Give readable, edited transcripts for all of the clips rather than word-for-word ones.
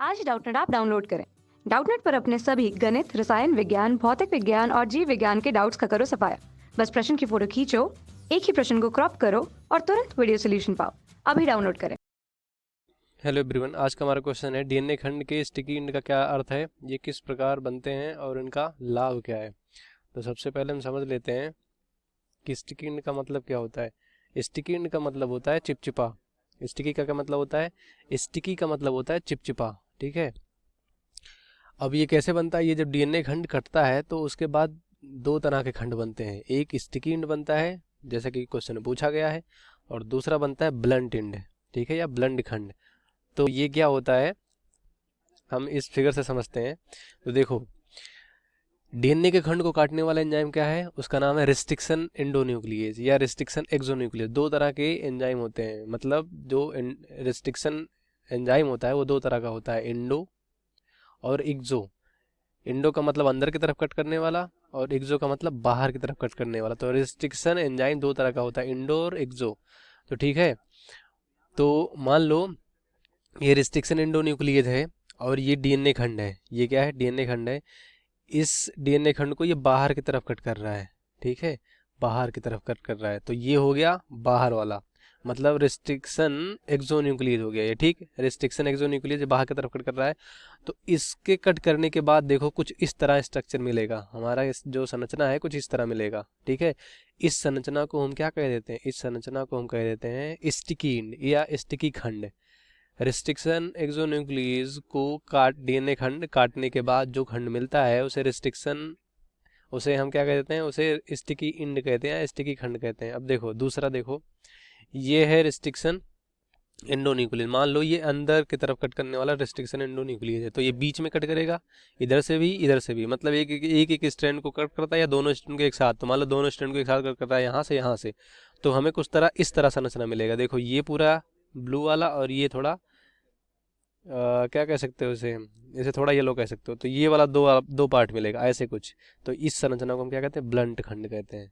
आज Doubtnut app download करें। Doubtnut पर अपने सभी गणित, रसायन विज्ञान, भौतिक विज्ञान और जीव विज्ञान के डाउट्स का करो सफाया। बस प्रश्न की फोटो खींचो, एक ही प्रश्न को क्रॉप करो और तुरंत वीडियो सोल्यूशन पाओ। अभी डाउनलोड करें। हेलो एवरीवन, आज का हमारा क्वेश्चन है डीएनए खंड के स्टिकी एंड का क्या अर्थ है, ये किस प्रकार बनते हैं और इनका लाभ क्या है। तो सबसे पहले हम समझ लेते हैं कि स्टिकी एंड का मतलब क्या होता है। स्टिकी एंड का मतलब होता है चिपचिपा। स्टिकी का क्या मतलब होता है? स्टिकी का मतलब होता है चिपचिपा। ठीक है। अब ये कैसे बनता है? ये जब डीएनए खंड कटता है तो उसके बाद दो तरह के खंड बनते हैं। एक स्टिकी एंड बनता है जैसा कि क्वेश्चन में पूछा गया है, और दूसरा बनता है ब्लंट एंड। ठीक है, या ब्लंट खंड। तो ये क्या होता है हम इस फिगर से समझते हैं। तो देखो, डीएनए के खंड को काटने वाला एंजाइम क्या है? उसका नाम है रिस्ट्रिक्शन एंडोन्यूक्लियेज या रिस्ट्रिक्शन एक्सोन्यूक्लियेज। दो तरह के एंजाइम होते हैं, मतलब जो रिस्ट्रिक्शन एंजाइम होता है वो दो तरह का होता है, इंडो और एक्सो। इंडो का मतलब अंदर की तरफ कट करने वाला, और एक्सो का मतलब बाहर की तरफ कट करने वाला। तो रिस्ट्रिक्शन एंजाइम दो तरह का होता है, इंडो और एक्सो। तो ठीक है, तो मान लो ये रिस्ट्रिक्शन एंडोन्यूक्लियेज है और ये डीएनए खंड है। ये क्या है? डीएनए खंड है। इस डीएनए खंड को ये बाहर की तरफ कट कर रहा है। ठीक है, बाहर की तरफ कट कर रहा है, तो ये हो गया बाहर वाला, मतलब रिस्ट्रिक्शन एक्सोन्यूक्लियेज हो गया ये। ठीक, रिस्ट्रिक्शन एक्सोन्यूक्लियेज बाहर की तरफ कट कर रहा है। तो इसके कट करने के बाद देखो कुछ इस तरह स्ट्रक्चर मिलेगा हमारा। इस जो संरचना है कुछ इस तरह मिलेगा। ठीक है, इस संरचना को हम क्या कह देते हैं? इस संरचना को हम कह देते हैं स्टिकी एंड या स्टिकी खंड। रिस्ट्रिक्शन एक्सोन्यूक्लियस को काट डीएनए खंड काटने के बाद जो खंड मिलता है उसे रिस्ट्रिक्शन, उसे हम क्या कहते हैं? उसे स्टिकी इंड कहते हैं, स्टिकी खंड कहते हैं। अब देखो दूसरा, देखो ये है रिस्ट्रिक्शन एंडोन्यूक्लियस। मान लो ये अंदर की तरफ कट करने वाला रिस्ट्रिक्शन एंडोन्यूक्लियस है, तो ये बीच में कट करेगा, इधर से भी इधर से भी, मतलब एक स्ट्रैंड को कट करता है या दोनों स्ट्रैंड को एक साथ। तो मान लो दोनों स्ट्रैंड को एक साथ कट करता है यहाँ से यहाँ से, तो हमें कुछ तरह इस तरह संरचना मिलेगा। देखो ये पूरा ब्लू वाला और ये थोड़ा क्या कह सकते हो इसे, इसे थोड़ा येलो कह सकते हो। तो ये वाला दो दो पार्ट मिलेगा ऐसे कुछ। तो इस संरचना को हम क्या कहते हैं? ब्लंट खंड कहते हैं।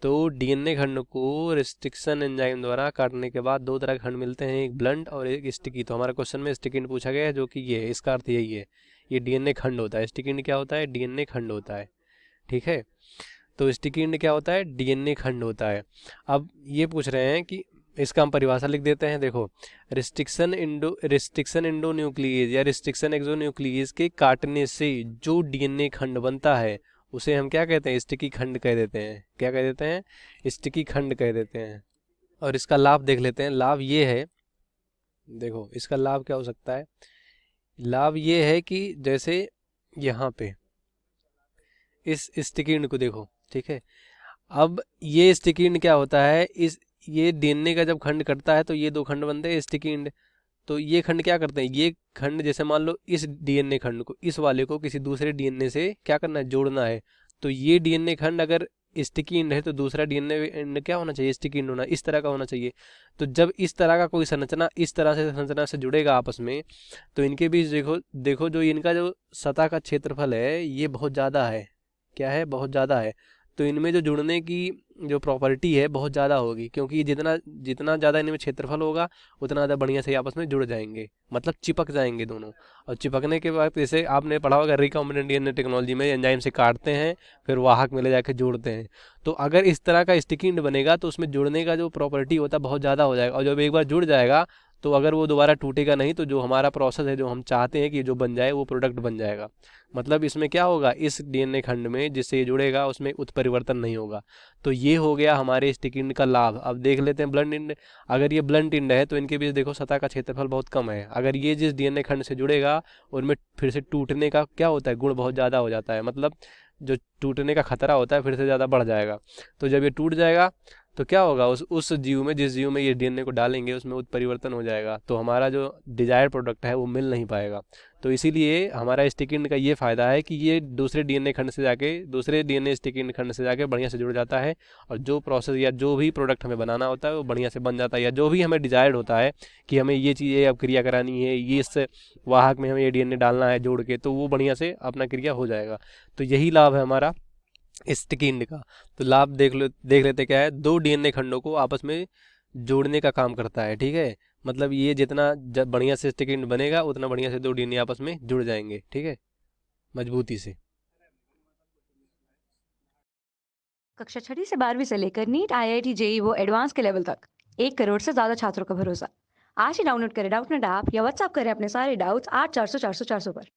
तो डीएनए खंड को रिस्ट्रिक्शन एंजाइम द्वारा काटने के बाद दो तरह के खंड मिलते हैं, एक ब्लंट और एक स्टिकी। तो हमारे क्वेश्चन में स्टिकी पूछा गया है, जो कि ये है, इसका अर्थ यही है, ये डीएनए खंड होता है। स्टिकी क्या होता है? डीएनए खंड होता है। ठीक है, तो स्टिकी क्या होता है? डीएनए खंड होता है। अब ये पूछ रहे हैं कि इसका हम परिभाषा लिख देते हैं। देखो, रिस्ट्रिक्शन एंडोन्यूक्लियेज या रिस्ट्रिक्शन एक्सोन्यूक्लियेज के काटने से जो डीएनए खंड बनता है उसे हम क्या कहते हैं? स्टिकी खंड कह देते हैं। क्या कह देते हैं? स्टिकी खंड कह देते हैं। और इसका लाभ देख लेते हैं। लाभ ये है, देखो इसका लाभ क्या हो सकता है? लाभ ये है कि जैसे यहाँ पे इस स्टिकी को देखो। ठीक है, अब ये स्टिकी क्या होता है? इस ये डीएनए का जब खंड कटता है तो ये दो खंड बनते हैं स्टिकी एंड। तो ये खंड क्या करते हैं? ये खंड जैसे मान लो इस डीएनए खंड को, इस वाले को किसी दूसरे डीएनए से क्या करना है? जोड़ना है। तो ये डीएनए खंड अगर स्टिकी एंड है तो दूसरा डीएनए एंड क्या होना चाहिए? स्टिकी एंड होना, इस तरह का होना चाहिए। तो जब इस तरह का कोई संरचना इस तरह से संरचना से जुड़ेगा आपस में, तो इनके बीच देखो देखो जो इनका जो सतह का क्षेत्रफल है ये बहुत ज़्यादा है। क्या है? बहुत ज़्यादा है। तो इनमें जो जुड़ने की जो प्रॉपर्टी है बहुत ज़्यादा होगी, क्योंकि जितना जितना ज़्यादा इनमें क्षेत्रफल होगा उतना ज़्यादा बढ़िया से आपस में जुड़ जाएंगे, मतलब चिपक जाएंगे दोनों। और चिपकने के बाद जैसे आपने पढ़ा होगा रिकॉम्बिनेंट डीएनए टेक्नोलॉजी में, एंजाइम से काटते हैं फिर वाहक में ले जाकर जोड़ते हैं। तो अगर इस तरह का स्टिकी एंड बनेगा तो उसमें जुड़ने का जो प्रॉपर्टी होता है बहुत ज़्यादा हो जाएगा, और जब एक बार जुड़ जाएगा तो अगर वो दोबारा टूटेगा नहीं, तो जो हमारा प्रोसेस है जो हम चाहते हैं कि जो बन जाए वो प्रोडक्ट बन जाएगा। मतलब इसमें क्या होगा? इस डीएनए खंड में जिससे ये जुड़ेगा उसमें उत्परिवर्तन नहीं होगा। तो ये हो गया हमारे स्टिक एंड का लाभ। अब देख लेते हैं ब्लंट एंड। अगर ये ब्लंट एंड है तो इनके बीच देखो सतह का क्षेत्रफल बहुत कम है। अगर ये जिस डीएनए खंड से जुड़ेगा उनमें फिर से टूटने का क्या होता है? गुण बहुत ज़्यादा हो जाता है, मतलब जो टूटने का खतरा होता है फिर से ज़्यादा बढ़ जाएगा। तो जब ये टूट जाएगा तो क्या होगा? उस जीव में, जिस जीव में ये डीएनए को डालेंगे उसमें उत्परिवर्तन हो जाएगा, तो हमारा जो डिजायर्ड प्रोडक्ट है वो मिल नहीं पाएगा। तो इसीलिए हमारा स्टिक एंड का ये फ़ायदा है कि ये दूसरे डीएनए खंड से जाके, दूसरे डीएनए स्टिक एंड खंड से जाके बढ़िया से जुड़ जाता है, और जो प्रोसेस या जो भी प्रोडक्ट हमें बनाना होता है वो बढ़िया से बन जाता है। या जो भी हमें डिजायर्ड होता है कि हमें ये चीज़ें अब क्रिया करानी है, ये इस वाहक में हमें ये डीएनए डालना है जोड़ के, तो वो बढ़िया से अपना क्रिया हो जाएगा। तो यही लाभ है हमारा स्टिकी एंड का। तो लाभ देख लेते क्या है? दो डीएनए खंडों को आपस में जोड़ने का काम करता है। ठीक है, मतलब ये जितना बढ़िया से स्टिकी इंड बनेगा उतना बढ़िया से दो डीएनए आपस में जुड़ जाएंगे, ठीक है, मजबूती से। कक्षा 6वीं से 12वीं से लेकर नीट, आईआईटी, जेई वो एडवांस के लेवल तक 1 करोड़ से ज्यादा छात्रों का भरोसा। आज ही डाउनलोड करें डाउटनेट ऐप या व्हाट्सएप करें अपने सारे डाउट्स 8400 400 400 पर।